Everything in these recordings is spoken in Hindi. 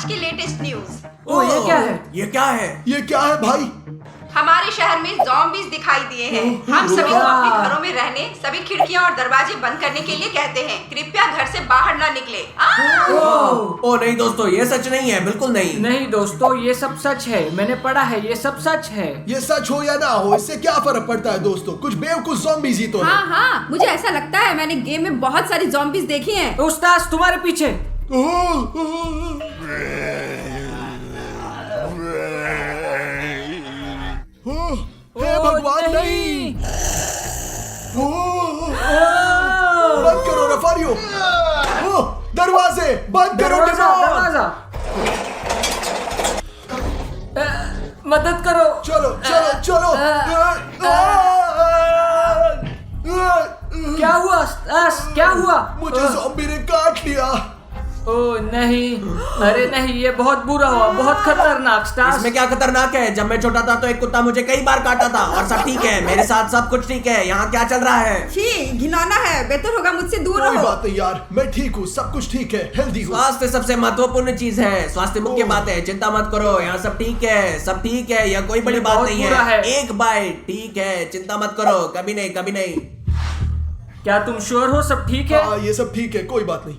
की लेटेस्ट न्यूज। ओ ये क्या है? ये क्या है? ये क्या है भाई? हमारे शहर में ज़ॉम्बीज दिखाई दिए हैं। हम सभी को अपने घरों में रहने, सभी खिड़कियां और दरवाजे बंद करने के लिए कहते हैं। कृपया घर से बाहर ना निकले। ओ नहीं दोस्तों, ये सच नहीं है, बिल्कुल नहीं। नहीं दोस्तों, ये सब सच है। मैंने पढ़ा है, ये सब सच है। ये सच हो या ना हो, इससे क्या फर्क पड़ता है दोस्तों? कुछ बेवकूफ ज़ॉम्बीज़ ही तो है। हाँ, मुझे ऐसा लगता है मैंने गेम में बहुत सारी ज़ॉम्बीज़ देखी हैं। उस्ताद तुम्हारे पीछे। हे भगवान नहीं! बंद करो रफारियो! दरवाजे बंद करो! दरवाजा। मदद करो। चलो चलो चलो! क्या हुआ स्टास? क्या हुआ? मुझे ज़ॉम्बी ने काट लिया। ओ नहीं, अरे नहीं, ये बहुत बुरा हुआ, बहुत खतरनाक। स्टास इसमें क्या खतरनाक है? जब मैं छोटा था तो एक कुत्ता मुझे कई बार काटा था और सब ठीक है, मेरे साथ सब कुछ ठीक है। यहाँ क्या चल रहा है? छी, घिनौना है। बेहतर होगा मुझसे दूर कोई रहो। बात नहीं यार, मैं ठीक हूँ, सब कुछ ठीक है, हेल्दी हूँ। स्वास्थ्य सबसे महत्वपूर्ण चीज है। स्वास्थ्य मुख्य बात है, चिंता मत करो। यहाँ सब ठीक है, सब ठीक है। यह कोई बड़ी बात बहुत नहीं बुरा है। है। एक बाइट ठीक है, चिंता मत करो। कभी नहीं, कभी नहीं। क्या तुम श्योर हो सब ठीक है? हाँ, ये सब ठीक है, कोई बात नहीं।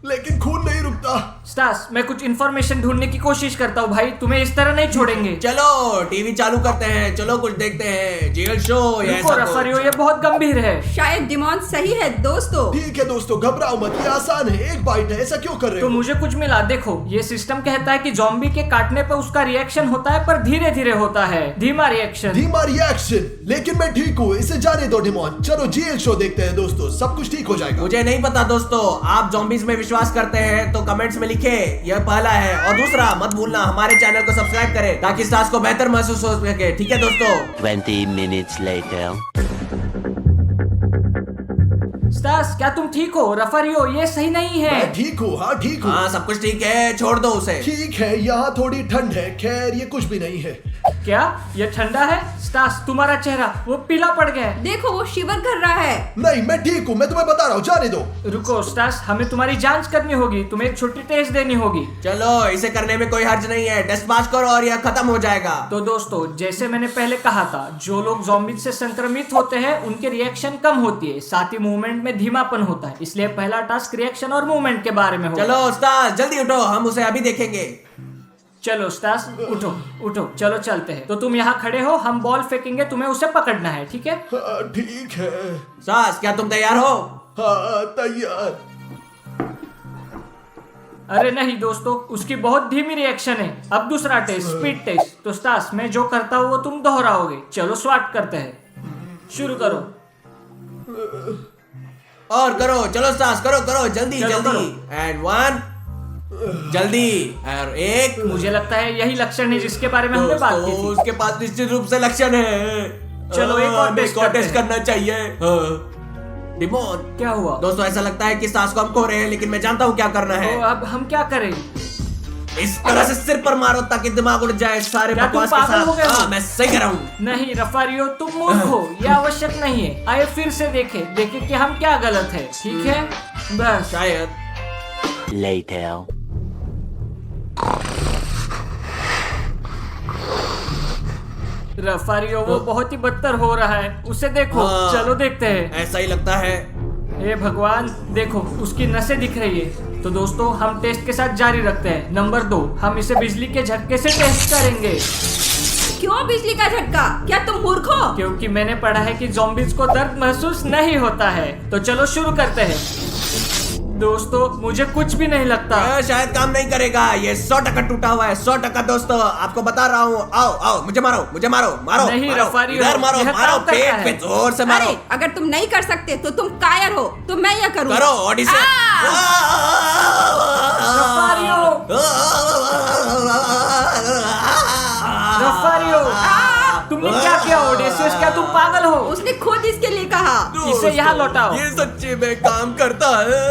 लेकिन खून नहीं रुकता। स्टास, मैं कुछ इन्फॉर्मेशन ढूंढने की कोशिश करता हूँ भाई, तुम्हें इस तरह नहीं छोड़ेंगे। चलो टीवी चालू करते हैं, चलो कुछ देखते हैं। जेल शो या रुको ऐसा रफारियो, कुछ। ये बहुत गंभीर है। शायद डिमॉन सही है दोस्तों। ठीक है दोस्तों, घबराओ मत, ये आसान है, एक बाइट है। ऐसा क्यों कर रहे तो हो? मुझे कुछ मिला। देखो, ये सिस्टम कहता है कि ज़ॉम्बी के काटने पर उसका रिएक्शन होता है, पर धीरे धीरे होता है, धीमा रिएक्शन। धीमा रिएक्शन? लेकिन मैं ठीक हूँ, इसे जाने दो डिमॉन। चलो जेल शो देखते हैं दोस्तों, सब कुछ ठीक हो जाएगा। मुझे नहीं पता दोस्तों, आप ज़ॉम्बीज़ में विश्वास करते हैं तो कमेंट्स में लिखे। यह पहला है। और दूसरा, मत भूलना हमारे चैनल को सब्सक्राइब करें ताकि स्टार्स को बेहतर महसूस हो सके। ठीक है दोस्तों? 20 minutes later. स्टास, क्या तुम ठीक हो? रफारियो, ये सही नहीं है। मैं ठीक हूँ, हाँ ठीक हूँ। हाँ सब कुछ ठीक है, छोड़ दो उसे। ठीक है, यहाँ थोड़ी ठंड है, खैर ये कुछ भी नहीं है। क्या ये ठंडा है? स्टास, तुम्हारा चेहरा वो पीला पड़ गया है। देखो, वो शिवर कर रहा है। नहीं, मैं ठीक हूँ, मैं तुम्हें बता रहा हूँ, जाने दो। रुको स्टास, हमें तुम्हारी जांच करनी होगी, तुम्हें एक छोटी टेस्ट देनी होगी। चलो, इसे करने में कोई हर्ज नहीं है। टेस्ट पास करो और यह खत्म हो जाएगा। तो दोस्तों, जैसे मैंने पहले कहा था, जो लोग ज़ॉम्बीज़ से संक्रमित होते हैं उनके रिएक्शन कम होती है, साथ ही मूवमेंट में धीमापन होता है। इसलिए पहला टास्क रिएक्शन और मूवमेंट के बारे में होगा। चलो स्टार्स, जल्दी उठो, हम उसे अभी देखेंगे। चलो स्टास, उठो उठो, चलो चलते हैं। तो तुम यहाँ खड़े हो, हम बॉल फेंकेंगे, तुम्हें उसे पकड़ना है, ठीक है? हाँ, ठीक है। स्टार्स, क्या तुम तैयार हो? हाँ, तैयार। अरे नहीं दोस्तों, उसकी बहुत धीमी रिएक्शन है। अब दूसरा टेस्ट, स्पीड टेस्ट। तो स्टास, मैं जो करता हूँ वो तुम दोहराओगे। चलो स्वाट करते हैं, शुरू करो। और करो, चलो स्टार्स, करो करो, जल्दी चलो, जल्दी। एंड 1, जल्दी। और 1। मुझे लगता है यही लक्षण है जिसके बारे में हमने बात की थी। उसके पास निश्चित रूप से लक्षण है। चलो, एक और टेस्ट करते हैं। करना चाहिए। डिमोन, क्या हुआ? दोस्तों ऐसा लगता है कि सांस को हम खो रहे हैं, लेकिन मैं जानता हूँ क्या करना है। तो अब हम क्या करें? इस तरह से सिर पर मारो ताकि दिमाग उड़ जाए सारे क्या तुम बकवास के पागल हो गए साथ। हो? हाँ, मैं सही कह रहा हूँ। नहीं रफारियो, तुम मूर्ख हो, यह आवश्यक नहीं है। आइए फिर से देखें कि हम क्या गलत है, ठीक है? बस। शायद। Later. रफारियो, वो बहुत ही बदतर हो रहा है, उसे देखो। हाँ। चलो देखते हैं। ऐसा ही लगता है। हे भगवान, देखो उसकी नसें दिख रही है। तो दोस्तों, हम टेस्ट के साथ जारी रखते हैं। नंबर 2, हम इसे बिजली के झटके से टेस्ट करेंगे। क्यों बिजली का झटका? क्या तुम मूर्ख हो? क्योंकि मैंने पढ़ा है कि ज़ॉम्बीज़ को दर्द महसूस नहीं होता है। तो चलो शुरू करते हैं। दोस्तों, मुझे कुछ भी नहीं लगता। यह शायद काम नहीं करेगा। ये 100% टूटा हुआ है, 100% दोस्तों, आपको बता रहा हूँ। आओ आओ, मुझे मारो, मुझे मारो, मारो। नहीं, मारो, रफारियो, इधर मारो, यह मारो, काम करता पेट है। पे जोर से मारो। अरे, अगर तुम नहीं कर सकते तो तुम कायर हो, तो मैं यह करूँ। करो ऑडिशन। रफारियो, रफारियो, तुमने क्या किया? ओडेसियस, क्या तुम पागल हो? उसने खुद इसके लिए कहा। इसे यहाँ लौटाओ। ये सच्चे में काम करता है।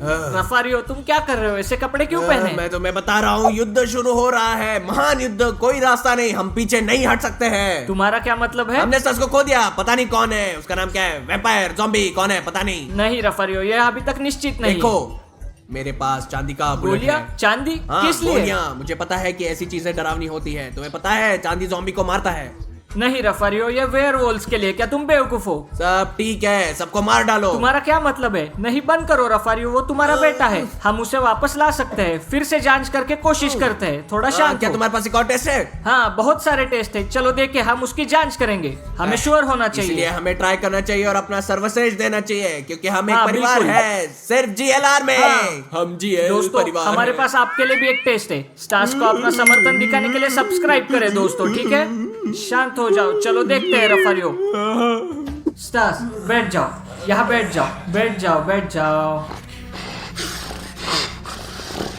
रफारियो तुम क्या कर रहे हो? ऐसे कपड़े क्यों पहने? मैं तुम्हें बता रहा हूँ, युद्ध शुरू हो रहा है, महान युद्ध, कोई रास्ता नहीं, हम पीछे नहीं हट सकते हैं। तुम्हारा क्या मतलब है? हमने स्टास को खो दिया, पता नहीं कौन है, उसका नाम क्या है, वैम्पायर, ज़ॉम्बी, कौन है पता नहीं। नहीं रफारियो, ये अभी तक निश्चित नहीं। देखो मेरे पास चांदी का बुलेट गोलियां? है। चांदी? हाँ, किस लिए? गोलियां। मुझे पता है कि ऐसी चीजें डरावनी होती है, तुम्हें पता है चांदी ज़ॉम्बी को मारता है। नहीं रफारियो, ये वेयरवोल्व्स के लिए, क्या तुम बेवकूफ हो? सब ठीक है, सबको मार डालो। तुम्हारा क्या मतलब है? नहीं, बंद करो रफारियो, वो तुम्हारा बेटा है, हम उसे वापस ला सकते हैं, फिर से जांच करके कोशिश करते हैं। थोड़ा शांत क्या हो। तुम्हारे पास एक और टेस्ट है? हाँ, बहुत सारे टेस्ट है, चलो देखे, हम उसकी जांच करेंगे, हमें श्योर होना इसलिए चाहिए। हमें ट्राई करना चाहिए और अपना सर्वश्रेष्ठ देना चाहिए, क्योंकि हम एक हाँ, परिवार बिल्कुल। है, सिर्फ जीएलआर में। हाँ। हम जीएल दोस्तों, परिवार हमारे हैं। पास आपके लिए भी एक टेस्ट है, स्टार्स को अपना समर्थन दिखाने के लिए सब्सक्राइब करें दोस्तों, ठीक है? शांत हो जाओ, चलो देखते हैं रफारियो। स्टार्स बैठ जाओ, यहाँ बैठ जाओ, बैठ जाओ, बैठ जाओ।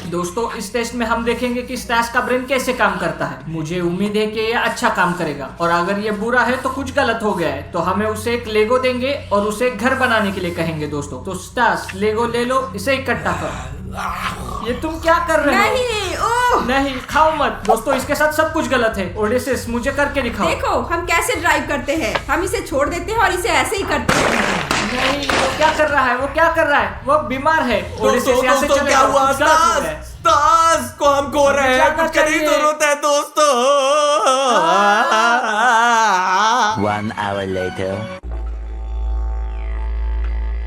दोस्तों, इस टेस्ट में हम देखेंगे कि स्टार्स का ब्रेन कैसे काम करता है। मुझे उम्मीद है कि ये अच्छा काम करेगा, और अगर ये बुरा है तो कुछ गलत हो गया है, तो हमें उसे एक लेगो देंगे और उसे एक घर बनाने के लिए कहेंगे दोस्तों। तो स्टार्स, लेगो ले लो, इसे इकट्ठा करो। ये तुम क्या कर रहे हो? नहीं, ओह! नहीं, खाओ मत। दोस्तों, इसके साथ सब कुछ गलत है। ओडेसिस, मुझे करके दिखाओ। देखो हम कैसे ड्राइव करते हैं, हम इसे छोड़ देते हैं और इसे ऐसे ही करते हैं। नहीं, वो क्या कर रहा है? वो क्या कर रहा है? वो बीमार है। ओडेसिस, दोस्तों यहाँ से दोस्तों चले क्या जाओ, हुआ? कुछ गलत हो रहा है। स्टार्स को हम खो रहे हैं, जाना कुछ करने की चाहिए। जरूरत है दोस्तों। 1 hour later.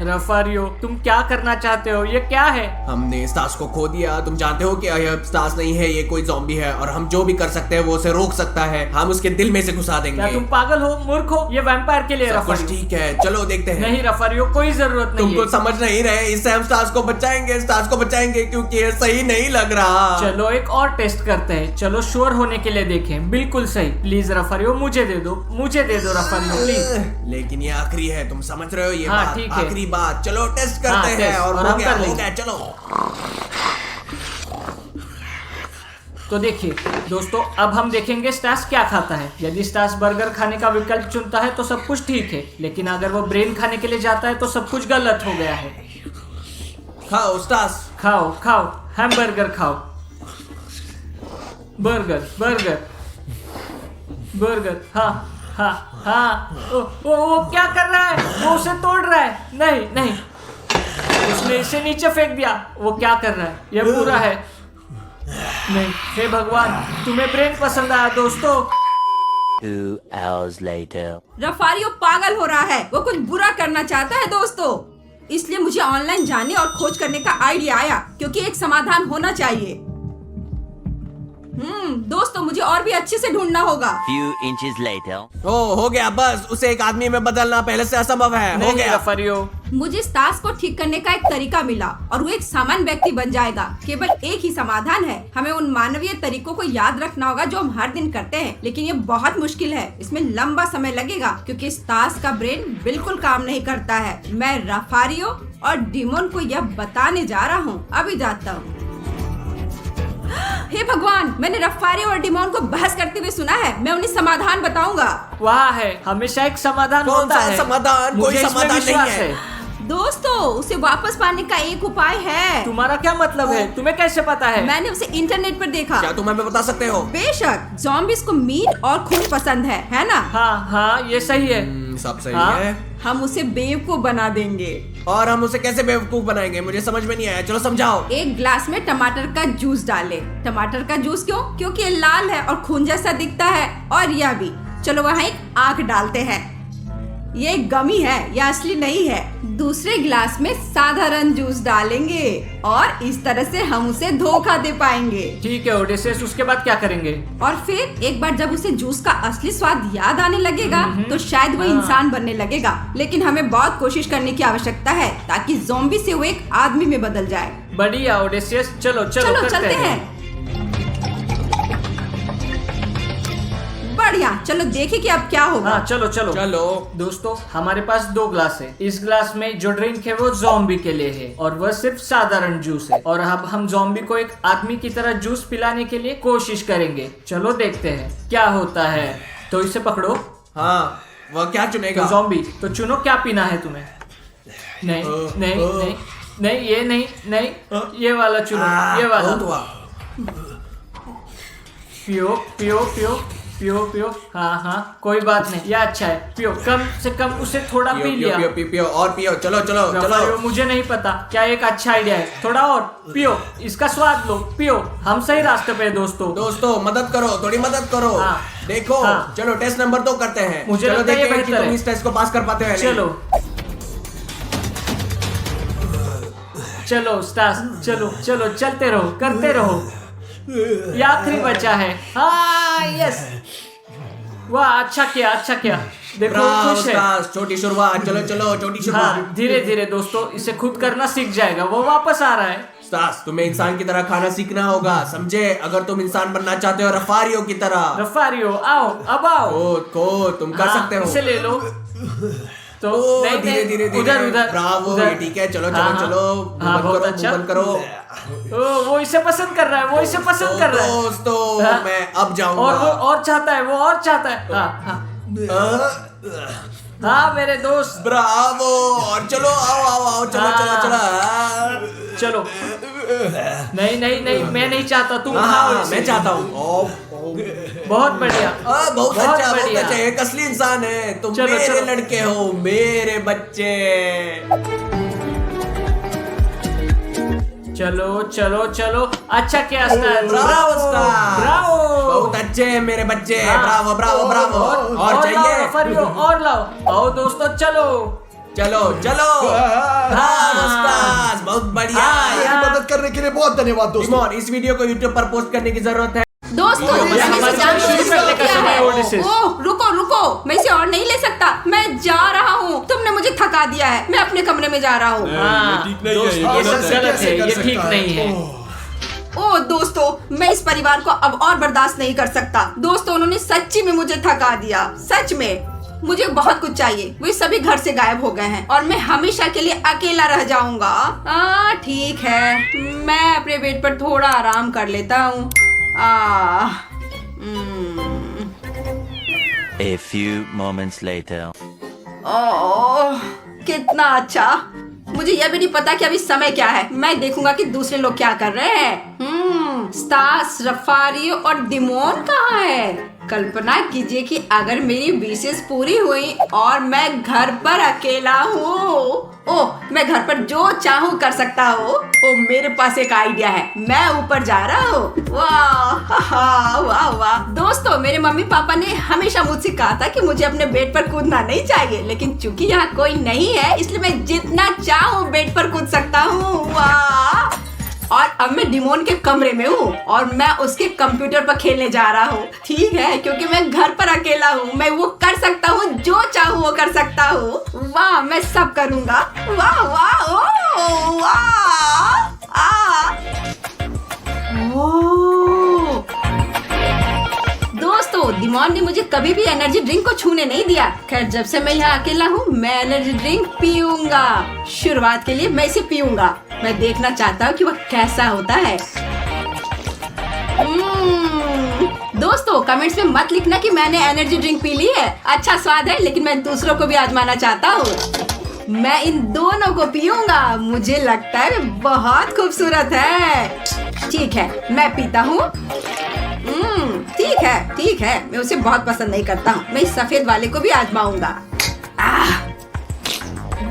रफारियो, तुम क्या करना चाहते हो? ये क्या है? हमने स्टार्स को खो दिया। तुम जानते हो कि यह स्टार्स नहीं है, ये कोई ज़ॉम्बी है, और हम जो भी कर सकते हैं वो उसे रोक सकता है। हम उसके दिल में से घुसा देंगे। क्या तुम पागल हो, मूर्ख हो? ये वैम्पायर के लिए सब कुछ रफारियो। ठीक है, चलो देखते हैं। नहीं रफारियो, कोई जरूरत नहीं तुमको है। समझ नहीं रहे, इससे हम स्टार्स को बचाएंगे, स्टार्स को बचाएंगे, क्योंकि ये सही नहीं लग रहा। चलो एक और टेस्ट करते हैं, चलो श्योर होने के लिए देखें। बिल्कुल सही। प्लीज रफारियो, मुझे दे दो, मुझे दे दो रफारियो, प्लीज। लेकिन ये आखिरी है, तुम समझ रहे हो ये हाँ, बात? ठीक है। आखिरी बात, चलो टेस्ट करते हाँ, हैं। टेस्ट, और और हो हम गया, कर हो लेंगे। गया, चलो। तो देखिए दोस्तों, अब हम देखेंगे स्टार्स क्या खाता है। यदि स्टार्स बर्गर खाने का विकल्प चुनता है तो सब कुछ ठीक है, लेकिन अगर वो ब्रेन खाने के लिए जाता है तो सब कुछ गलत हो गया है। खाओ स्टार्स। खाओ खाओ, हैमबर्गर खाओ। बर्गर बर्गर बर्गर, हाँ हाँ हाँ। वो क्या कर रहा है? वो उसे तोड़ रहा है। नहीं नहीं, उसने इसे नीचे फेंक दिया। वो क्या कर रहा है? ये बुरा है। नहीं, हे भगवान, तुम्हें ब्रेन पसंद आया दोस्तों। 2 hours later. रफारियो पागल हो रहा है, वो कुछ बुरा करना चाहता है दोस्तों। इसलिए मुझे ऑनलाइन जानने और खोज करने का आइडिया आया, क्योंकि एक समाधान होना चाहिए। दोस्तों, मुझे और भी अच्छे से ढूंढना होगा। Few inches later. हो गया, बस उसे एक आदमी में बदलना पहले से असंभव है। हो नहीं गया। रफारियो, मुझे स्टार्स को ठीक करने का एक तरीका मिला और वो एक सामान्य व्यक्ति बन जाएगा। केवल एक ही समाधान है, हमें उन मानवीय तरीकों को याद रखना होगा जो हम हर दिन करते हैं, लेकिन ये बहुत मुश्किल है। इसमें लंबा समय लगेगा क्योंकि स्टार्स का ब्रेन बिल्कुल काम नहीं करता है। मैं रफारियो और डिमोन को यह बताने जा रहा हूँ, अभी जाता हूँ। हे भगवान, मैंने रफारियो और डिमोन को बहस करते हुए सुना है। मैं उन्हें समाधान बताऊंगा। वहाँ है, हमेशा एक समाधान कौन होता सा है। समाधान? कोई मुझे इसमें समाधान नहीं विश्वास है। दोस्तों, उसे वापस पाने का एक उपाय है। तुम्हारा क्या मतलब है? तुम्हें कैसे पता है? मैंने उसे इंटरनेट पर देखा। क्या तुम हमें बता सकते हो? बेशक, ज़ॉम्बीज़ को मीट और खून पसंद है ना? हाँ हाँ, ये सही है। सब सही हाँ? है। हम उसे बेवकूफ बना देंगे। और हम उसे कैसे बेवकूफ बनाएंगे? मुझे समझ में नहीं आया, चलो समझाओ। एक ग्लास में टमाटर का जूस डालें। टमाटर का जूस क्यों? क्योंकि ये लाल है और खून जैसा दिखता है। और यह भी। चलो वहाँ एक आँख डालते हैं। ये एक गमी है, यह असली नहीं है। दूसरे गिलास में साधारण जूस डालेंगे और इस तरह से हम उसे धोखा दे पाएंगे। ठीक है ओडेसियस, उसके बाद क्या करेंगे? और फिर एक बार जब उसे जूस का असली स्वाद याद आने लगेगा तो शायद वो इंसान बनने लगेगा। लेकिन हमें बहुत कोशिश करने की आवश्यकता है ताकि ज़ॉम्बी से वो एक आदमी में बदल जाए। बढ़िया ओडेसियस, चलो चलो करते चलते हैं। बढ़िया, चलो देखें कि अब क्या होगा। हाँ चलो चलो चलो। दोस्तों, हमारे पास 2 ग्लास है। इस ग्लास में जो ड्रिंक है वो ज़ॉम्बी के लिए है और वह सिर्फ साधारण जूस है। और अब हम ज़ॉम्बी को एक आदमी की तरह जूस पिलाने के लिए कोशिश करेंगे। चलो देखते हैं क्या होता है। तो इसे पकड़ो। हाँ, वह क्या तो चुनेगा? ज़ॉम्बी, तो चुनो क्या पीना है तुम्हें। नहीं नहीं नहीं नहीं ये नहीं नहीं ये वाला चुनो, ये वाला। बहुत हुआ। पियो पियो पियो पियो पियो। हाँ हाँ कोई बात नहीं, ये अच्छा है। पियो, कम से कम उसे थोड़ा पी लिया। पियो पियो पियो और पियो। चलो चलो रफारियो, चलो। मुझे नहीं पता क्या एक अच्छा आइडिया है। थोड़ा और पियो, इसका स्वाद लो, पियो। हम सही रास्ते पे हैं दोस्तों। दोस्तों मदद करो, थोड़ी मदद करो। हाँ। देखो हाँ। चलो टेस्ट नंबर 2 करते हैं। मुझे चलो लगता है ये देखते हैं कि बेहतर तुम है। इस टेस्ट को पास कर पाते हो या नहीं। चलो चलो स्टार्स, चलो चलो चलते रहो, करते रहो। ये आखिरी बचा है। हाँ यस, वाह अच्छा किया, अच्छा किया। देखो ब्रावो खुश है। स्टार्स, छोटी शुरुआत। चलो चलो छोटी शुरुआत। हाँ धीरे धीरे दोस्तों, इसे खुद करना सीख जाएगा। वो वापस आ रहा है। स्टार्स, तुम्हें इंसान की तरह खाना सीखना होगा, समझे? अगर तुम इंसान बनना चाहते हो रफारियो की तरह। रफारियो आओ, अब आओ। को तुम कर हाँ, सकते हो। इसे ले लो। तो ओ, नहीं, धीरे नहीं, धीरे धीरे। उधर उधर ब्रावो, उधर। ये ठीक है। चलो हाँ, चलो चलो। हाँ मूव बहुत करो, अच्छा। मूव करो। ओ, वो इसे पसंद कर रहा है, वो इसे पसंद कर रहा है। दोस्तों हाँ। मैं अब जाऊंगा। और वो और चाहता है, वो और चाहता है। हाँ हाँ हाँ मेरे दोस्त, ब्रावो। और चलो आओ आओ आओ। चलो हाँ। चलो चलो। चलो। नहीं नहीं नहीं, मैं नहीं चाहता, तुम खाओ हाँ इसे। मैं चाहता हूँ। बहुत बढ़िया, बहुत अच्छा, बहुत बढ़िया। अच्छा। एक असली इंसान है तुम। चलो, मेरे चलो। लड़के हो, मेरे बच्चे। चलो चलो चलो। अच्छा क्या स्टार, ब्रावो स्टार। ब्रावो। बहुत अच्छे हैं मेरे बच्चे। हाँ। Bravo Bravo Bravo. और लाओ चाहिए? रफारियो, और लाओ। आओ दोस्तों चलो। चलो चलो। ब्रावो स्टार्स, बहुत बढ़िया। हाँ, मेरी मदद करने के लिए बहुत धन्यवाद दोस्तों। इमोन, इस वीडियो को YouTube पर पोस्ट करने की जरूरत है। दोस्तों ये मैंने हमारे इसे जान शुरू शुरू करने का किया समय है। है, ओडिसिस। ओह रुको रुको, मैं इसे और नहीं ले सकता। मैं जा रहा हूँ, तुमने मुझे थका दिया है। मैं अपने कमरे में जा रहा हूँ। हाँ, ठीक नहीं है, ये दोस्तों, ये गलत सब है। गलत है, कैसे कर ये ठीक सकता है? नहीं है। ओह दोस्तों, मैं इस परिवार को अब और बर्दाश्त नहीं कर सकता। दोस्तों उन्होंने सच्ची में मुझे थका दिया, सच में। मुझे बहुत कुछ चाहिए। वे सभी घर से गायब हो गए हैं और मैं हमेशा के लिए अकेला रह जाऊंगा। ठीक है, मैं अपने बेड पर थोड़ा आराम कर लेता हूँ। A few moments later. ओह कितना अच्छा। मुझे यह भी नहीं पता कि अभी समय क्या है। मैं देखूंगा कि दूसरे लोग क्या कर रहे हैं। स्टार्स, रफारियो और दिमोन कहाँ है? कल्पना कीजिए कि अगर मेरी विशेष पूरी हुई और मैं घर पर अकेला हूँ। ओह मैं घर पर जो चाहूँ कर सकता हूँ। ओ मेरे पास एक आइडिया है, मैं ऊपर जा रहा हूँ। वाह वाह वाह। दोस्तों मेरे मम्मी पापा ने हमेशा मुझसे कहा था कि मुझे अपने बेड पर कूदना नहीं चाहिए, लेकिन चूंकि यहाँ कोई नहीं है इसलिए मैं जितना चाहूँ बेड पर कूद सकता हूँ। वाह। और अब मैं डिमोन के कमरे में हूँ और मैं उसके कंप्यूटर पर खेलने जा रहा हूँ। ठीक है, क्योंकि मैं घर पर अकेला हूँ, मैं वो कर सकता हूँ, जो चाहूँ वो कर सकता हूँ। वाह मैं सब करूँगा। वाह वाह ओ वाह ओह। दोस्तों दिमोन ने मुझे कभी भी एनर्जी ड्रिंक को छूने नहीं दिया। खैर जब से मैं यहाँ अकेला हूँ मैं एनर्जी ड्रिंक पीऊंगा। शुरुआत के लिए मैं इसे पीऊंगा। मैं देखना चाहता हूँ कि वह कैसा होता है। दोस्तों कमेंट्स में मत लिखना कि मैंने एनर्जी ड्रिंक पी ली है। अच्छा स्वाद है, लेकिन मैं दूसरों को भी आजमाना चाहता हूँ। मैं इन दोनों को पीऊंगा। मुझे लगता है वे बहुत खूबसूरत है। ठीक है मैं पीता हूँ। ठीक है मैं उसे बहुत पसंद नहीं करता हूँ। मैं इस सफेद वाले को भी आजमाऊंगा।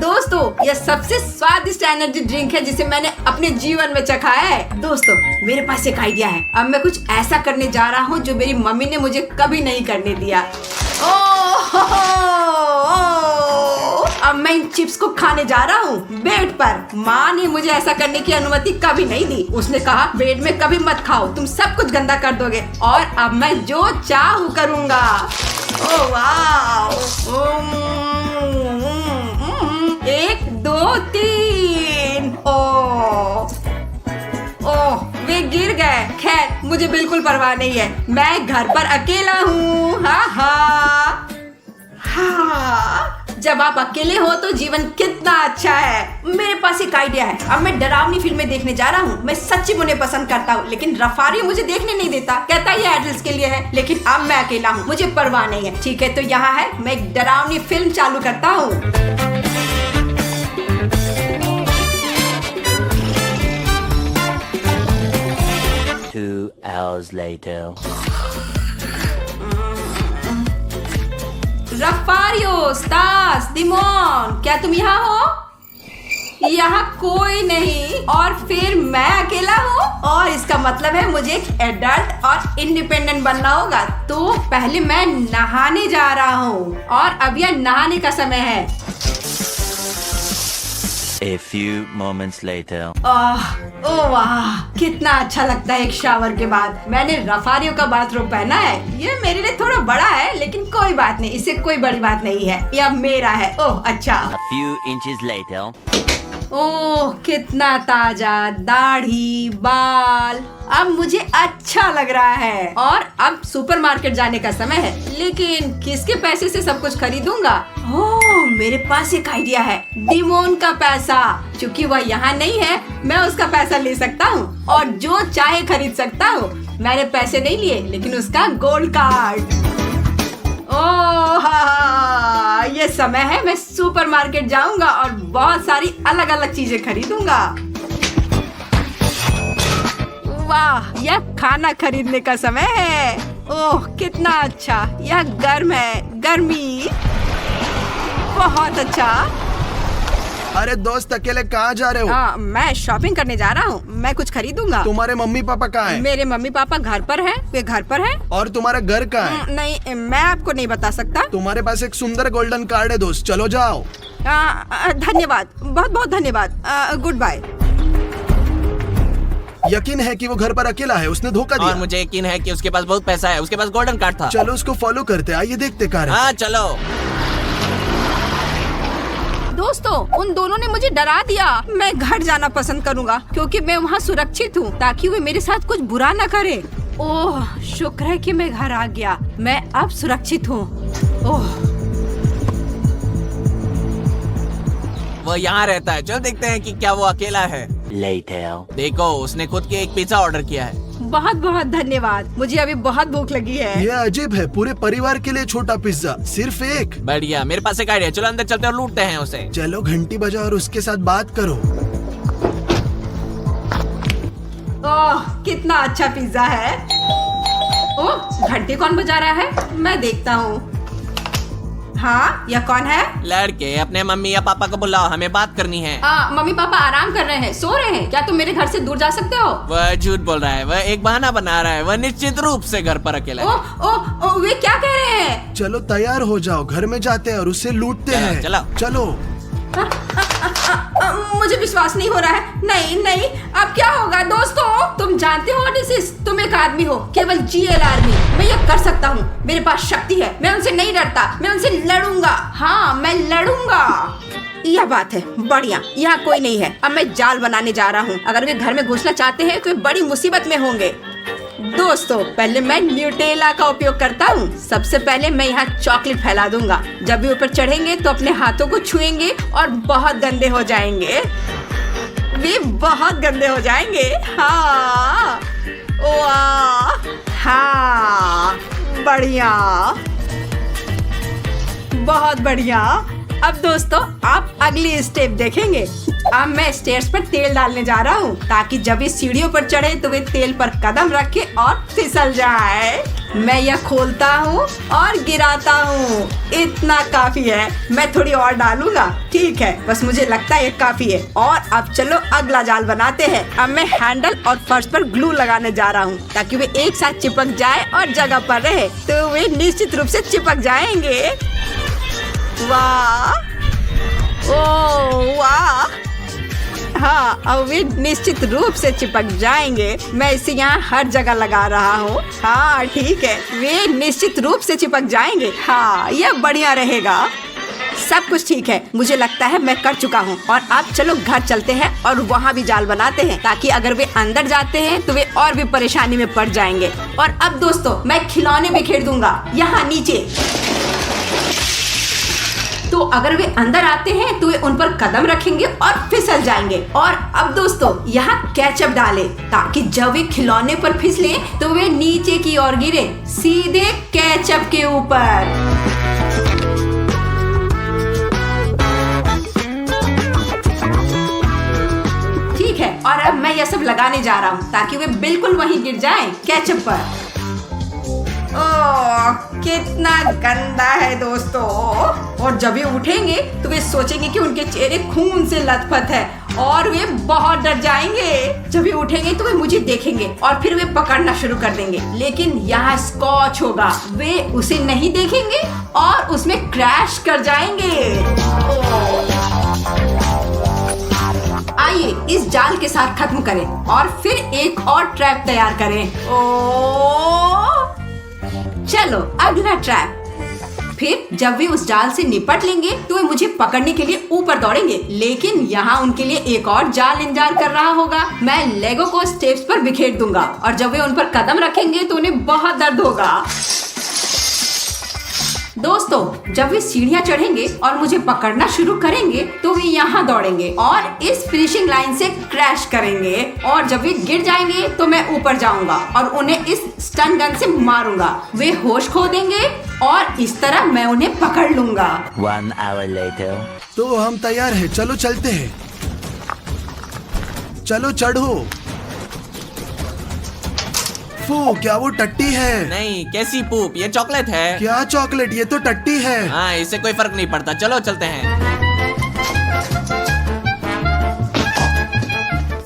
दोस्तों यह सबसे स्वादिष्ट एनर्जी ड्रिंक है जिसे मैंने अपने जीवन में चखा है। दोस्तों मेरे पास एक आइडिया है। अब मैं कुछ ऐसा करने जा रहा हूँ जो मेरी मम्मी ने मुझे कभी नहीं करने दिया। अब मैं इन चिप्स को खाने जा रहा हूँ बेड पर। माँ ने मुझे ऐसा करने की अनुमति कभी नहीं दी। उसने कहा बेड में कभी मत खाओ, तुम सब कुछ गंदा कर दोगे। और अब मैं जो चाहूँ करूँगा। ओह वाह। 1 2 3। ओह वे गिर गए। खैर मुझे बिल्कुल परवाह नहीं है, मैं घर पर अकेला हूँ। हाँ। जब आप अकेले हो तो जीवन कितना अच्छा है। मेरे पास एक आइडिया है। अब मैं डरावनी फिल्में देखने जा रहा हूँ। मैं सच्ची में उन्हें पसंद करता हूँ, लेकिन रफारी मुझे देखने नहीं देता। कहता है ये एडल्ट्स के लिए है, लेकिन अब मैं अकेला हूँ, मुझे परवाह नहीं है। ठीक है तो यहाँ है, मैं एक डरावनी फिल्म चालू करता हूँ। hours later. रफारियो, स्टास, दिमोन, क्या तुम यहाँ हो? यहाँ कोई नहीं और फिर मैं अकेला हूँ और इसका मतलब है मुझे एक एडल्ट और इंडिपेंडेंट बनना होगा। तो पहले मैं नहाने जा रहा हूँ और अब यह नहाने का समय है। A few moments later. ओह वाह, कितना अच्छा लगता है एक शावर के बाद। मैंने रफारियो का बाथरूम पहना है। ये मेरे लिए थोड़ा बड़ा है लेकिन कोई बात नहीं, इससे कोई बड़ी बात नहीं है। यह मेरा है। ओह अच्छा। A few inches later. ओह कितना ताजा, दाढ़ी, बाल, अब मुझे अच्छा लग रहा है और अब सुपरमार्केट जाने का समय है। लेकिन किसके पैसे से सब कुछ खरीदूंगा? ओह मेरे पास एक आइडिया है, डिमोन का पैसा। क्योंकि वह यहाँ नहीं है, मैं उसका पैसा ले सकता हूँ और जो चाहे खरीद सकता हूँ। मैंने पैसे नहीं लिए लेकिन उसका गोल्ड कार्ड। ओह ये समय है, मैं सुपरमार्केट जाऊंगा और बहुत सारी अलग अलग चीजें खरीदूंगा। वाह, यह खाना खरीदने का समय है। ओह कितना अच्छा, यह गर्म है, गर्मी बहुत अच्छा। अरे दोस्त, अकेले कहाँ जा रहे हो? मैं शॉपिंग करने जा रहा हूँ। मैं कुछ खरीदूंगा। तुम्हारे मम्मी पापा कहाँ हैं? मेरे मम्मी पापा घर पर हैं। वे घर पर हैं। और तुम्हारा घर कहाँ है? नहीं, मैं आपको नहीं बता सकता। तुम्हारे पास एक सुंदर गोल्डन कार्ड है दोस्त, चलो जाओ। धन्यवाद, बहुत बहुत धन्यवाद। Goodbye. यकीन है कि वो घर पर अकेला है, उसने धोखा दिया। और मुझे यकीन है कि उसके पास बहुत पैसा है, उसके पास गोल्डन कार्ड था। चलो उसको फॉलो करते, आइए देखते कार। हाँ चलो। दोस्तों, उन दोनों ने मुझे डरा दिया। मैं घर जाना पसंद करूंगा क्योंकि मैं वहाँ सुरक्षित हूँ, ताकि वे मेरे साथ कुछ बुरा न करे। ओह शुक्र है कि मैं घर आ गया। मैं अब सुरक्षित हूँ। ओह वो यहाँ रहता है, चलो देखते हैं कि क्या वो अकेला है। Later. देखो, उसने खुद के एक पिज्जा ऑर्डर किया है। बहुत बहुत धन्यवाद, मुझे अभी बहुत भूख लगी है। ये अजीब है, पूरे परिवार के लिए छोटा पिज्जा, सिर्फ एक। बढ़िया, मेरे पास एक आइडिया, चलो अंदर चलते हैं और लूटते हैं उसे। चलो घंटी बजाओ और उसके साथ बात करो। ओह कितना अच्छा पिज्जा है। ओह घंटी कौन बजा रहा है? मैं देखता हूँ। हाँ, यह कौन है? लड़के, अपने मम्मी या पापा को बुलाओ, हमें बात करनी है। मम्मी पापा आराम कर रहे हैं, सो रहे हैं। क्या तुम मेरे घर से दूर जा सकते हो? वह झूठ बोल रहा है, वह एक बहाना बना रहा है, वह निश्चित रूप से घर पर अकेला है। ओह वे क्या कह रहे हैं? चलो तैयार हो जाओ, घर में जाते हैं और उससे लूटते हैं। चलो। चलो। मुझे विश्वास नहीं हो रहा है। नहीं, अब क्या होगा? दोस्तों, तुम जानते हो ओडिसिस, तुम एक आदमी हो, केवल GL आर्मी। मैं यह कर सकता हूँ, मेरे पास शक्ति है। मैं उनसे नहीं डरता, मैं उनसे लड़ूंगा। हाँ, मैं लड़ूंगा। यह बात है, बढ़िया। यहाँ कोई नहीं है। अब मैं जाल बनाने जा रहा हूँ। अगर वे घर में घुसना चाहते हैं तो वे बड़ी मुसीबत में होंगे। दोस्तों, पहले मैं न्यूटेला का उपयोग करता हूँ। सबसे पहले मैं यहाँ चॉकलेट फैला दूंगा। जब भी ऊपर चढ़ेंगे तो अपने हाथों को छुएंगे और बहुत गंदे हो जाएंगे। वे बहुत गंदे हो जाएंगे। हाँ, वाह, हाँ, बढ़िया, बहुत बढ़िया। अब दोस्तों, आप अगली स्टेप देखेंगे। अब मैं स्टेयर्स पर तेल डालने जा रहा हूँ, ताकि जब इस सीढ़ियों पर चढ़े तो वे तेल पर कदम रखे और फिसल जाए। मैं यह खोलता हूँ और गिराता हूँ। इतना काफी है। मैं थोड़ी और डालूंगा। ठीक है, बस मुझे लगता है ये काफी है। और अब चलो अगला जाल बनाते हैं। अब मैं हैंडल और फर्श पर ग्लू लगाने जा रहा हूँ, ताकि वे एक साथ चिपक जाए और जगह पर रहे, तो वे निश्चित रूप से चिपक जाएंगे। वाह, ओह वाह, हाँ, अब वे निश्चित रूप से चिपक जाएंगे। मैं इसे यहाँ हर जगह लगा रहा हूँ। हाँ ठीक है, वे निश्चित रूप से चिपक जाएंगे। हाँ, यह बढ़िया रहेगा। सब कुछ ठीक है, मुझे लगता है मैं कर चुका हूँ। और अब चलो घर चलते हैं और वहाँ भी जाल बनाते हैं, ताकि अगर वे अंदर जाते हैं तो वे और भी परेशानी में पड़ जाएंगे। और अब दोस्तों, मैं खिलौने बिखेर दूंगा यहाँ नीचे। तो अगर वे अंदर आते हैं तो वे उन पर कदम रखेंगे और फिसल जाएंगे। और अब दोस्तों, यहाँ केचप डालें, ताकि जब वे खिलौने पर फिसले तो वे नीचे की ओर गिरे, सीधे केचप के ऊपर। ठीक है, और अब मैं यह सब लगाने जा रहा हूँ ताकि वे बिल्कुल वहीं गिर जाएं केचप पर। ओह, कितना गंदा है दोस्तों। और जब वे उठेंगे तो वे सोचेंगे कि उनके चेहरे खून से लथपथ है और वे बहुत डर जाएंगे। जब वे उठेंगे तो वे मुझे देखेंगे और फिर वे पकड़ना शुरू कर देंगे, लेकिन यहाँ स्कॉच होगा। वे उसे नहीं देखेंगे और उसमें क्रैश कर जाएंगे। आइए इस जाल के साथ खत्म करें और फिर एक और ट्रैप तैयार करें। चलो अगला ट्रैप। फिर जब वे उस जाल से निपट लेंगे तो वे मुझे पकड़ने के लिए ऊपर दौड़ेंगे, लेकिन यहाँ उनके लिए एक और जाल इंतजार कर रहा होगा। मैं लेगो को स्टेप्स पर बिखेर दूंगा और जब वे उन पर कदम रखेंगे तो उन्हें बहुत दर्द होगा। दोस्तों, जब वे सीढ़ियाँ चढ़ेंगे और मुझे पकड़ना शुरू करेंगे तो वे यहाँ दौड़ेंगे और इस फिनिशिंग लाइन से क्रैश करेंगे, और जब वे गिर जाएंगे तो मैं ऊपर जाऊंगा और उन्हें इस स्टन गन से मारूंगा। वे होश खो देंगे और इस तरह मैं उन्हें पकड़ लूंगा। 1 hour later. तो हम तैयार हैं, चलो चलते हैं। चलो चढ़ो। फू, क्या वो टट्टी है? नहीं, कैसी पूप, ये चॉकलेट है। क्या चॉकलेट? ये तो टट्टी है। हाँ, इससे कोई फर्क नहीं पड़ता। चलो चलते हैं।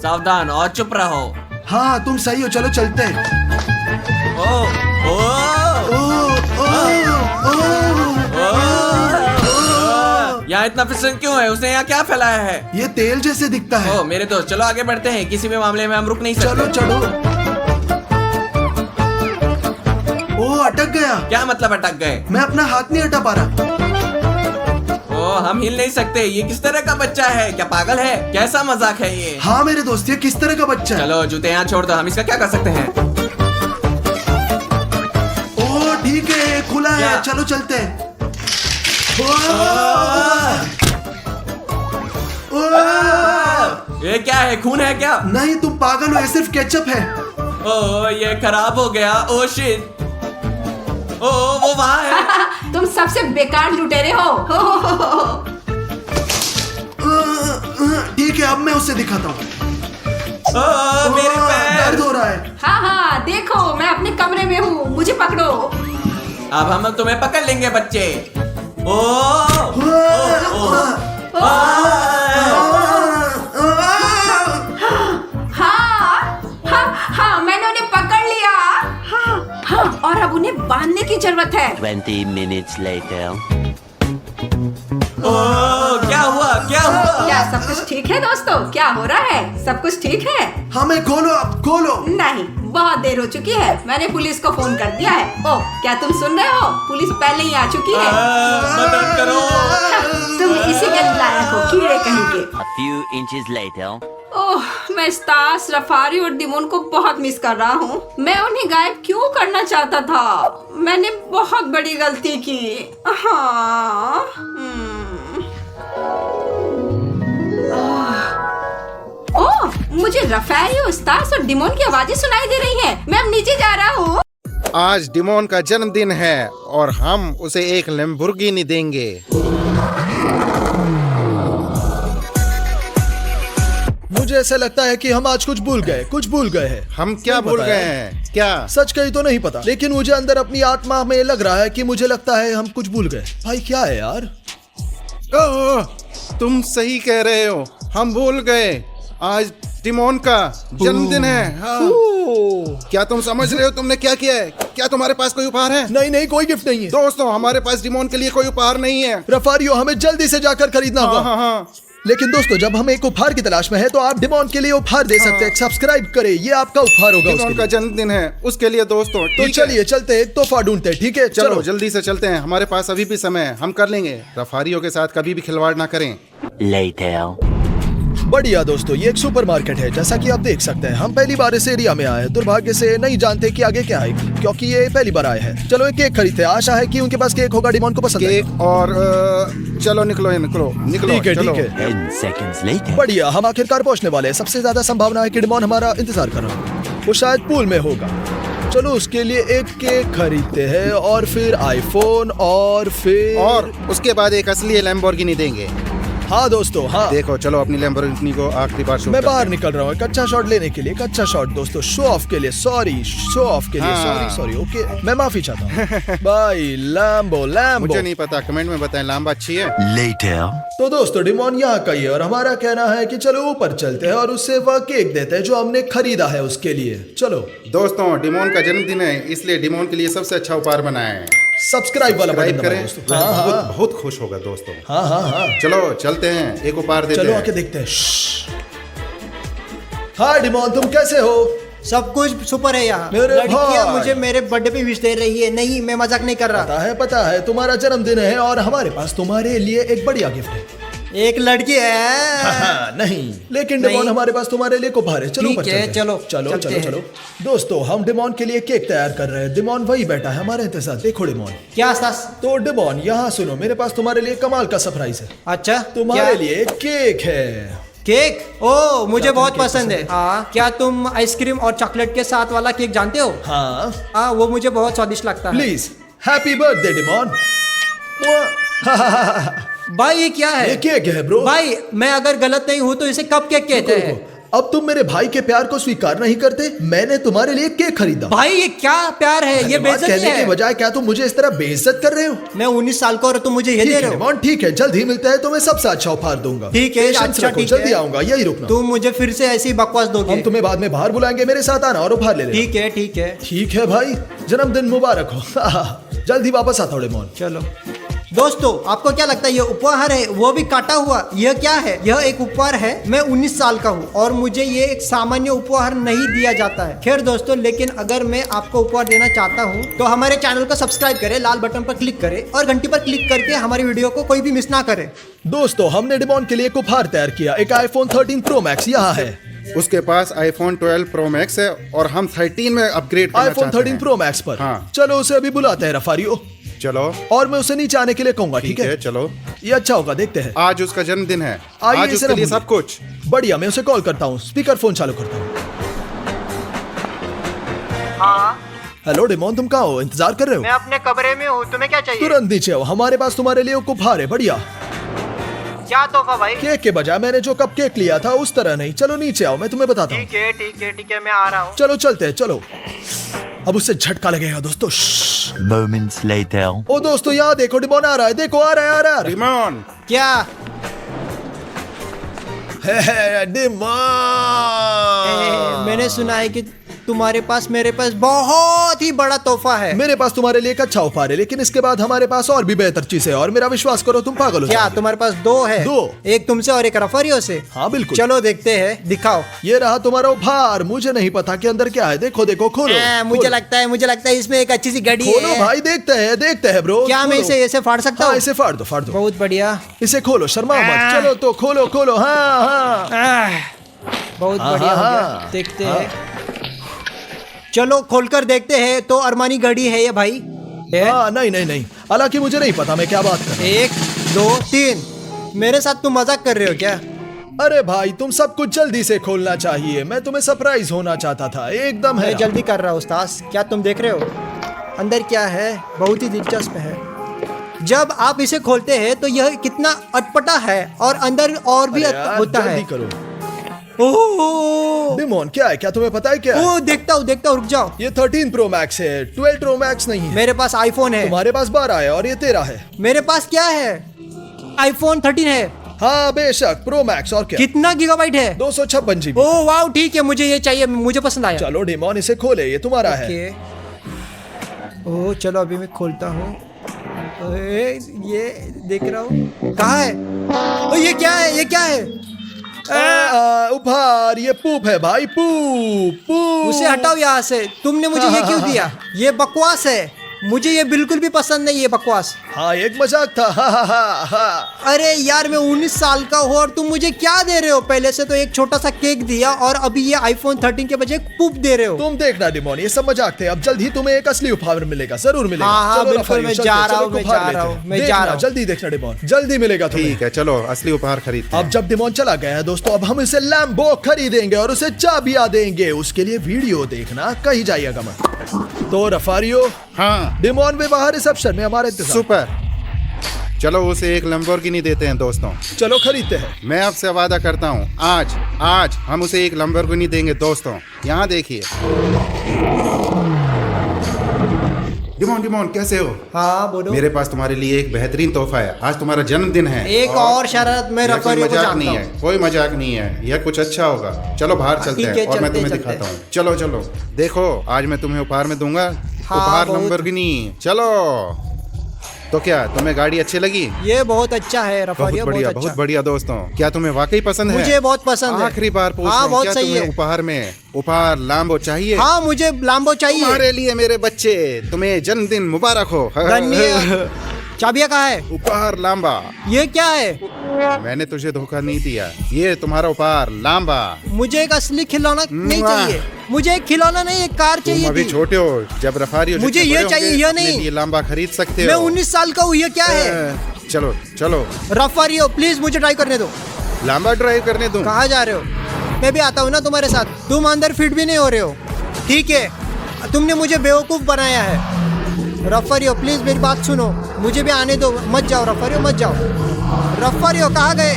सावधान और चुप रहो। हाँ तुम सही हो, चलो चलते हैं। ओ, ओ, ओ, ओ, यहाँ इतना फिसल क्यों है? उसने यहाँ क्या फैलाया है? ये तेल जैसे दिखता है। ओ मेरे दोस्त, चलो आगे बढ़ते हैं। किसी भी मामले में हम रुक नहीं सकते। चलो चढ़ो। ओ अटक गया। क्या मतलब अटक गए? मैं अपना हाथ नहीं हटा पा रहा। ओ हम हिल नहीं सकते। ये किस तरह का बच्चा है? क्या पागल है? कैसा मजाक है ये? हाँ मेरे दोस्त, ये किस तरह का बच्चा है? चलो जूते यहाँ छोड़ दो, हम इसका क्या कर सकते हैं? ओ ठीक है, खुला है। क्या? चलो चलते हैं। ये क्या है? खून है क्या? नहीं तुम पागल हो, ये सिर्फ केचप है। ओ ये खराब हो गया। Oh shit. ओ वो वहाँ है। तुम सबसे बेकार लुटेरे हो। ठीक है, अब मैं उसे दिखाता हूँ। ओ मेरे पैर। दर्द हो रहा है। हाँ हाँ, देखो मैं अपने कमरे में हूँ, मुझे पकड़ो। अब हम तुम्हें पकड़ लेंगे बच्चे। ओ, हाँ, मैंने उन्हें पकड़ लिया। हाँ, और अब उन्हें बांधने की जरूरत है। 20 minutes later. ओ क्या हुआ? क्या हुआ? क्या सब कुछ ठीक है दोस्तों? क्या हो रहा है? सब कुछ ठीक है? हमें खोलो, अब खोलो। नहीं, बहुत देर हो चुकी है। मैंने पुलिस को फोन कर दिया है। ओह, क्या तुम सुन रहे हो? पुलिस पहले ही आ चुकी है। मदद करो। तुम इसी के लायक हो, कीड़े कहीं के। A few inches later. ओह, मैं स्टास, रफारी और दिमोन को बहुत मिस कर रहा हूँ। मैं उन्हें गायब क्यों करना चाहता था? मैंने बहुत बड़ी गलती की। हाँ। ओह, मुझे रफारी, स्टास और दिमोन की आवाजें सुनाई दे रही हैं। मैं अब नीचे जा रहा हूँ। आज डिमोन का जन्मदिन है और हम उसे एक लैम्बोर्गिनी देंगे। मुझे ऐसा लगता है कि हम आज कुछ भूल गए हैं। हम क्या नहीं भूल पता गए यार। हैं? क्या? सच कही तो नहीं पता, लेकिन मुझे अंदर अपनी आत्मा में लग रहा है कि मुझे लगता है हम कुछ भूल गए। भाई क्या है यार? ओह, तुम सही कह रहे हो, हम भूल गए। आज डिमोन का जन्मदिन है। हाँ। क्या तुम समझ रहे हो तुमने क्या किया है? क्या तुम्हारे पास कोई उपहार है? नहीं, कोई गिफ्ट नहीं है। दोस्तों, हमारे पास डिमोन के लिए कोई उपहार नहीं है। रफारियो, हमें जल्दी से जाकर खरीदना होगा। हाँ। लेकिन दोस्तों, जब हम एक उपहार की तलाश में हैं, तो आप डिमोन के लिए उपहार दे सकते हैं। सब्सक्राइब करें, ये आपका उपहार होगा डिमोन उसके का लिए। जन्मदिन है, उसके लिए दोस्तों। तो ठीक है? चलिए चलते हैं, तोहफा ढूंढते हैं। ठीक है, चलो जल्दी से चलते हैं, हमारे पास अभी भी समय है, हम कर लेंगे। रफारियों के साथ कभी भी खिलवाड़ ना करें। Later. बढ़िया दोस्तों, ये एक सुपरमार्केट है। जैसा कि आप देख सकते हैं, हम पहली बार इस एरिया में आए। दुर्भाग्य से नहीं जानते कि आगे क्या है, क्योंकि ये पहली बार आए हैं। चलो एक केक खरीदते हैं। आशा है कि उनके पास केक होगा, डिमोन को पसंद है। केक और चलो निकलो। ठीक है, चलो। ठीक है। 10 seconds later. बढ़िया, हम आखिरकार पहुंचने वाले हैं। सबसे ज्यादा संभावना है कि डिमोन हमारा इंतजार कर रहा है। वो शायद पूल में होगा। चलो उसके लिए एक केक खरीदते हैं और फिर आईफोन और फिर और उसके बाद एक असली लैम्बोर्गिनी देंगे। हाँ दोस्तों, हाँ देखो चलो अपनी लैम्बोर्गिनी को आखिरी बार शूट मैं करते बाहर हैं। निकल रहा हूँ एक अच्छा शॉट लेने के लिए, एक अच्छा शॉट दोस्तों, शो ऑफ के लिए, सॉरी शो ऑफ के लिए, हाँ। सॉरी ओके, मैं माफी चाहता हूँ भाई। Lambo Lambo. मुझे नहीं पता, कमेंट में बताएं लाम्बा अच्छी है। Later. तो दोस्तों डिमोन यहाँ का ही है और हमारा कहना है कि चलो ऊपर चलते हैं और उससे वह केक देते हैं जो हमने खरीदा है उसके लिए। चलो दोस्तों डिमोन का जन्मदिन है, इसलिए डिमोन के लिए सबसे अच्छा उपहार बनाया है। सब्सक्राइब वाला बटन सब्सक्राइब दबाएं करें, दोस्तों। हाँ बहुत हाँ बहुत खुश होगा दोस्तों। हाँ हाँ हाँ चलो चलते हैं, एक उपहार देते चलो हैं। आके देखते हैं। श्श्श। हाय डिमोन, तुम कैसे हो? सब कुछ सुपर है यहाँ। मेरे लड़कियाँ भाई। मुझे मेरे बर्थडे पे विश दे रही है। नहीं, मैं मजाक नहीं कर रहा। पता है तुम्हारा जन्मदिन है और हमारे पास तुम्हारे लिए एक बढ़िया गिफ्ट है। एक लड़की है। हाँ, नहीं लेकिन नहीं। डिमोन हमारे पास तुम्हारे लिए उपहार है। चलो ठीक ऊपर है, चलते हैं। चलो, चलो चलते चलो हैं। चलो दोस्तों, हम डिमोन के लिए केक तैयार कर रहे हैं। डिमोन वही बैठा है हमारे इंतजार। देखो डिमोन, क्या सास? तो डिमोन यहाँ सुनो, मेरे पास तुम्हारे लिए कमाल का सरप्राइज है। अच्छा, तुम्हारे क्या? लिए केक है। केक? ओ, मुझे क्या बहुत तुम्हें केक पसंद है। हाँ, क्या तुम आइसक्रीम और चॉकलेट के साथ वाला केक जानते हो? हाँ हाँ, वो मुझे बहुत स्वादिष्ट लगता है। Please happy birthday demon. भाई ये क्या है? ये केक है ब्रो। भाई मैं अगर गलत नहीं हूँ तो इसे कप केक कहते हैं। अब तुम मेरे भाई के प्यार को स्वीकार नहीं करते। मैंने तुम्हारे लिए केक खरीदा। भाई ये क्या प्यार है? ये धन्यवाद बेइज्जती कहने की है। बजाय क्या तुम मुझे इस तरह बेइज्जत कर रहे हो? मैं 19 साल का और तुम मुझे ये ठीक दे है रहे हो। डिमोन, ठीक है, जल्द ही मिलते हैं। तुम्हें सबसे अच्छा उपहार दूंगा। ठीक है, Patience अच्छा रखो, ठीक जल्दी है। आऊंगा, यही रुकना। तुम मुझे फिर से ऐसी बकवास दोगे? हम तुम्हें बाद में बाहर बुलाएंगे, मेरे साथ आना और उपहार ले लेना। ठीक है, ठीक है। ठीक है भाई, जन्मदिन मुबारक हो। जल्दी वापस आता हूँ डिमोन। चलो दोस्तों, आपको क्या लगता है ये उपहार है, वो भी काटा हुआ? यह क्या है? यह एक उपहार है। मैं 19 साल का हूँ और मुझे ये एक सामान्य उपहार नहीं दिया जाता है। खैर दोस्तों, लेकिन अगर मैं आपको उपहार देना चाहता हूँ तो हमारे चैनल को सब्सक्राइब करें, लाल बटन पर क्लिक करें और घंटी पर क्लिक करके हमारी वीडियो को कोई भी मिस ना करे। दोस्तों, हमने डिमोन के लिए एक उपहार तैयार किया। एक iPhone 13 Pro Max यहाँ है। उसके पास iPhone 12 Pro Max है और हम 13 में अपग्रेड करना iPhone चाहते 13 हैं। Pro Max पर। हाँ। चलो उसे अभी बुलाते हैं रफारियो, चलो और मैं उसे नीचे आने के लिए कहूंगा। ठीक है चलो, ये अच्छा होगा, देखते हैं। आज उसका जन्मदिन है, आइए, आज इसे उसके लिए रखूंगी। सब कुछ। बढ़िया, मैं उसे कॉल करता हूँ। स्पीकर फोन चालू करता हूँ। हाँ, हेलो डिमोन, तुम कहाँ हो? इंतजार कर रहे हो? मैं अपने कमरे में हूँ। तुम्हें क्या चाहिए? तुरंत नीचे आओ, हमारे पास तुम्हारे लिए एक उपहार है। बढ़िया क्या तोहफा भाई? केक के बजाय मैंने जो कप केक लिया था उस तरह नहीं। चलो नीचे आओ, मैं तुम्हें बताता हूँ। ठीक है, ठीक है, ठीक है, मैं आ रहा हूँ। चलो चलते हैं, चलो। अब उससे झटका लगेगा दोस्तों। श्श्श। Moments later. ओ दोस्तों, यहाँ देखो, डिमोन आ रहा है। देखो, आ रहा है, आ रहा है। डिमोन, क्या? डिमोन, मैंने सुना है कि तुम्हारे पास मेरे पास बहुत ही बड़ा तोहफा है। मेरे पास तुम्हारे लिए एक अच्छा उपहार है, लेकिन इसके बाद हमारे पास और भी बेहतर चीज है और मेरा विश्वास करो, तुम पागल हो क्या जाओगे। तुम्हारे पास दो है? दो। एक तुमसे और एक रफारियो से। हाँ बिल्कुल। चलो देखते हैं, दिखाओ। ये रहा तुम्हारा उपहार। मुझे नहीं पता कि अंदर क्या है। देखो देखो, खोलो। मुझे खोलो। लगता है इसमें एक अच्छी सी घड़ी खोलो है। भाई, देखते हैं ब्रो। क्या मैं खोलो। इसे ऐसे फाड़ सकता हाँ, हूँ? इसे फाड़ दो, फाड़ दो। बहुत बढ़िया। इसे खोलो, शर्माओ मत। चलो तो खोलो खोलो। हाँ हाँ बहुत हाँ, बढ़िया हो हाँ, गया। हाँ। देखते हैं। चलो खोलकर देखते हैं। तो अरमानी घड़ी है ये भाई। हाँ, नहीं नहीं नहीं, हालांकि मुझे नहीं पता मैं क्या बात कर रहा 1 2 3। मेरे साथ तुम मजाक कर रहे हो क्या? हूँ। अरे भाई, तुम सब कुछ जल्दी से खोलना चाहिए। मैं तुम्हें सरप्राइज होना चाहता था। एकदम है मैं जल्दी कर रहा हूँ उस्ताद। क्या तुम देख रहे हो अंदर क्या है? बहुत ही दिलचस्प है। जब आप इसे खोलते हैं तो यह कितना अटपटा है और अंदर और भी अरे यार, होता है। जल्दी करो। ओह, डिमोन, क्या है? क्या तुम्हें पता है क्या है? ओह, देखता हूँ, रुक जाओ। ये 13 Pro Max है, 12 Pro Max नहीं है। मेरे पास आईफोन है। तुम्हारे पास 12 है और ये 13 है। मेरे पास क्या है? आईफोन 13 है। हाँ बेशक, Pro Max। और क्या? कितना गीगाबाइट है? 256 GB। ओह वाह, ठीक है, मुझे ये चाहिए, मुझे पसंद आया। चलो डिमोन, इसे खोले, ये तुम्हारा है। ओके। ओह चलो, अभी मैं खोलता हूँ। ये देख रहा हूँ। कहाँ है? ओह, ये क्या है? ये क्या है? उपहार, ये पूप है भाई, पूप। उसे हटाओ यहाँ से। तुमने मुझे ये क्यों दिया? ये बकवास है। मुझे ये बिल्कुल भी पसंद नहीं, ये बकवास। हाँ, एक मजाक था। हा हा हा हा। अरे यार, मैं 19 साल का हूँ और तुम मुझे क्या दे रहे हो? पहले से तो एक छोटा सा केक दिया और अभी ये आईफोन 13 के बजाय पूप दे रहे हो। तुम देखना डिमोन, ये सब मजाक थे। अब जल्द ही तुम्हें एक असली उपहार मिलेगा, जरूर मिलेगा। हाँ, चलो बिल्कुल, रफारियो, मैं चलते जा हैं, रहा चलो हूँ, मैं उपहार जा लेते रहा हैं। हूँ, मैं जा देखना, रहा हूँ। जल्दी देखना डिमोन, जल्दी मिलेगा तुम्हें। ठीक है, चलो असली उपहार खरीदते हैं। अब जब डिमोन चला गया है दोस्तों, अब हम इसे लैम्बो खरीदेंगे और उसे चाबियां देंगे। उसके लिए वीडियो देखना, कहीं जाइएगा मत। तो रफारियो, हाँ, डिमोन में बाहर रिसेप्शन में हमारे इंतजार। सुपर। चलो उसे एक लैम्बोर्गिनी देते हैं दोस्तों। चलो खरीदते हैं। मैं आपसे वादा करता हूँ आज हम उसे एक लैम्बोर्गिनी देंगे दोस्तों। यहाँ देखिए। डिमोन कैसे हो? हाँ बोलो। मेरे पास तुम्हारे लिए एक बेहतरीन तोहफा है। आज तुम्हारा जन्मदिन है। एक और शरत मैं यह कोई रफारियो को मजाक जानता नहीं हूँ। है, कोई मजाक नहीं है। यह कुछ अच्छा होगा। चलो बाहर चलते ठीक हैं है, और मैं चलते, तुम्हें चलते। दिखाता हूँ। चलो देखो आज मैं तुम्हें उपहार में दूंगा। उपहार बहुत। लैम्बोर्गिनी। चलो तो क्या तुम्हें गाड़ी अच्छी लगी? ये बहुत अच्छा है बहुत रफारियो, बढ़िया बहुत बहुत अच्छा। बढ़िया दोस्तों। क्या तुम्हें वाकई पसंद है? मुझे बहुत पसंद है। आखिरी बार पूछ हाँ, रहा हूँ, बहुत क्या सही तुम्हें है। उपहार लाम्बो चाहिए? हाँ मुझे लाम्बो चाहिए। तुम्हारे लिए मेरे बच्चे, तुम्हें जन्मदिन मुबारक हो। धन्यवाद। चाबिया कहाँ है? उपहार लाम्बा। ये क्या है? मैंने तुझे धोखा नहीं दिया। ये तुम्हारा उपहार लाम्बा। मुझे एक असली खिलौना नहीं वाह। चाहिए। मुझे एक खिलौना नहीं, एक कार तुम चाहिए अभी थी। छोटे हो, जब रफारियो मुझे जितने ये बड़े चाहिए, होंगे, ये अपने नहीं। लिए लाम्बा खरीद सकते मैं हो। 19 साल का हूँ, ये क्या है? चलो रफारियो प्लीज मुझे ड्राइव करने दो। लाम्बा ड्राइव करने दूं। कहाँ जा रहे हो? मैं भी आता हूँ ना तुम्हारे साथ। तुम अंदर फिट भी नहीं हो रहे हो। ठीक है, तुमने मुझे बेवकूफ बनाया है। रफारियो प्लीज मेरी बात सुनो, मुझे भी आने दो। मत जाओ रफारियो, मत जाओ। रफारियो कहाँ गए?